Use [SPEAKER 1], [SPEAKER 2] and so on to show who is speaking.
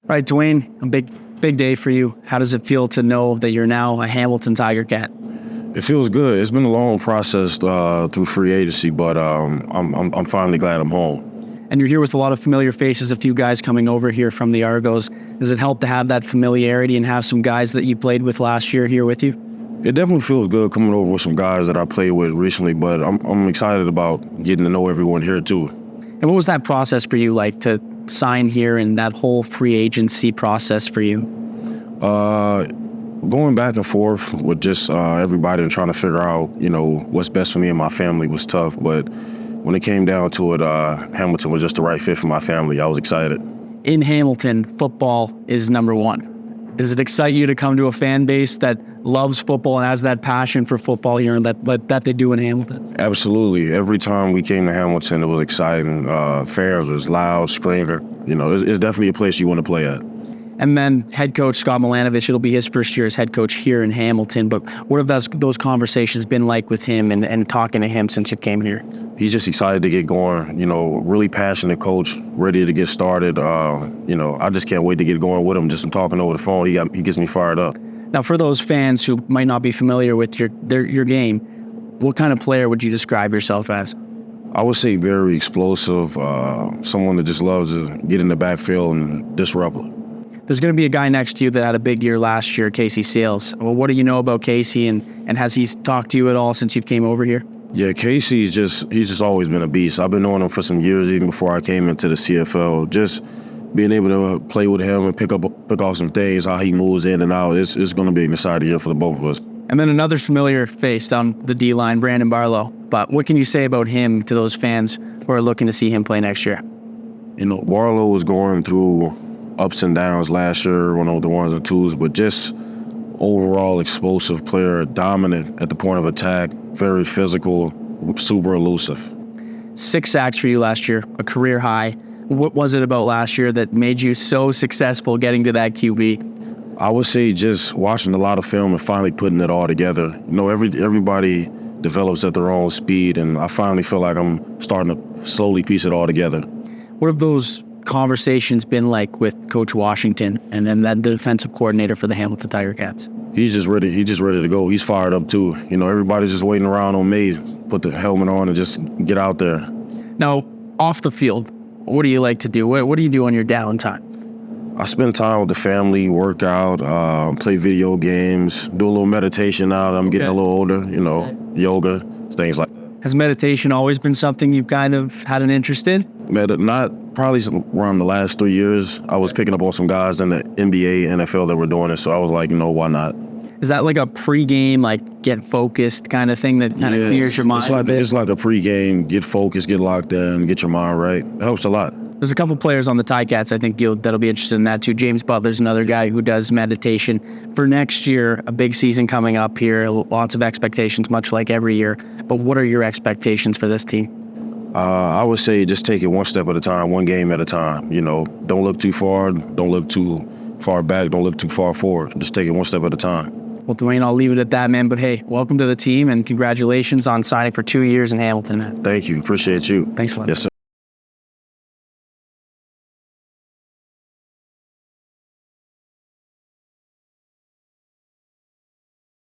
[SPEAKER 1] Right, Dwayne, a big day for you. How does it feel to know that you're now a Hamilton Tiger Cat?
[SPEAKER 2] It feels good. It's been a long process through free agency, but I'm finally glad I'm home.
[SPEAKER 1] And you're here with a lot of familiar faces, a few guys coming over here from the Argos. Does it help to have that familiarity and have some guys that you played with last year here with you?
[SPEAKER 2] It definitely feels good coming over with some guys that I played with recently, but I'm excited about getting to know everyone here too.
[SPEAKER 1] And what was that process for you like to sign here and that whole free agency process for you?
[SPEAKER 2] Going back and forth with just everybody and trying to figure out, what's best for me and my family was tough. But when it came down to it, Hamilton was just the right fit for my family. I was excited. In
[SPEAKER 1] Hamilton, football is number one. Does it excite you to come to a fan base that loves football and has that passion for football here and that they do in Hamilton?
[SPEAKER 2] Absolutely. Every time we came to Hamilton, it was exciting. Fans was loud, screaming. It's definitely a place you want to play at.
[SPEAKER 1] And then head coach Scott Milanovich, it'll be his first year as head coach here in Hamilton. But what have those conversations been like with him and talking to him since you came here?
[SPEAKER 2] He's just excited to get going, really passionate coach, ready to get started. I just can't wait to get going with him. Just from talking over the phone, he gets me fired up.
[SPEAKER 1] Now, for those fans who might not be familiar with your game, what kind of player would you describe yourself as?
[SPEAKER 2] I would say very explosive, someone that just loves to get in the backfield and disrupt.
[SPEAKER 1] There's going to be a guy next to you that had a big year last year, Casey Sales. Well, what do you know about Casey, and has he talked to you at all since you came over here?
[SPEAKER 2] Yeah, Casey's he's just always been a beast. I've been knowing him for some years, even before I came into the CFL. Just being able to play with him and pick off some things, how he moves in and out, it's going to be an exciting year for the both of us.
[SPEAKER 1] And then another familiar face down the D-line, Brandon Barlow. But what can you say about him to those fans who are looking to see him play next year?
[SPEAKER 2] Barlow was going through ups and downs last year, one of the ones and twos, but just overall explosive player, dominant at the point of attack, very physical, super elusive.
[SPEAKER 1] 6 sacks for you last year, a career high. What was it about last year that made you so successful getting to that QB?
[SPEAKER 2] I would say just watching a lot of film and finally putting it all together. Everybody develops at their own speed, and I finally feel like I'm starting to slowly piece it all together.
[SPEAKER 1] What have those conversations been like with Coach Washington and then that defensive coordinator for the Hamilton Tiger Cats?
[SPEAKER 2] He's just ready to go. He's fired up too. Everybody's just waiting around on me, put the helmet on and just get out there.
[SPEAKER 1] Now, off the field, what do you like to do? What do you do on your downtime?
[SPEAKER 2] I spend time with the family, work out, play video games, do a little meditation now that I'm getting a little older, yoga, things like that.
[SPEAKER 1] Has meditation always been something you've kind of had an interest in?
[SPEAKER 2] Not probably around the last 3 years. I was picking up on some guys in the NBA, NFL that were doing it, so I was like, why not?
[SPEAKER 1] Is that like a pre-game, like get focused kind of thing that kind of clears your mind a bit?
[SPEAKER 2] It's like a pre-game, get focused, get locked in, get your mind right. It helps a lot.
[SPEAKER 1] There's a couple players on the Ticats I think that'll be interested in that too. James Butler's another guy who does meditation. For next year, a big season coming up here, lots of expectations, much like every year. But what are your expectations for this team?
[SPEAKER 2] I would say just take it one step at a time, one game at a time. Don't look too far, don't look too far back, don't look too far forward. Just take it one step at a time.
[SPEAKER 1] Well, Dwayne, I'll leave it at that, man. But hey, welcome to the team and congratulations on signing for 2 years in Hamilton, man.
[SPEAKER 2] Thank you. Appreciate you.
[SPEAKER 1] Thanks a lot.
[SPEAKER 2] Yes, sir.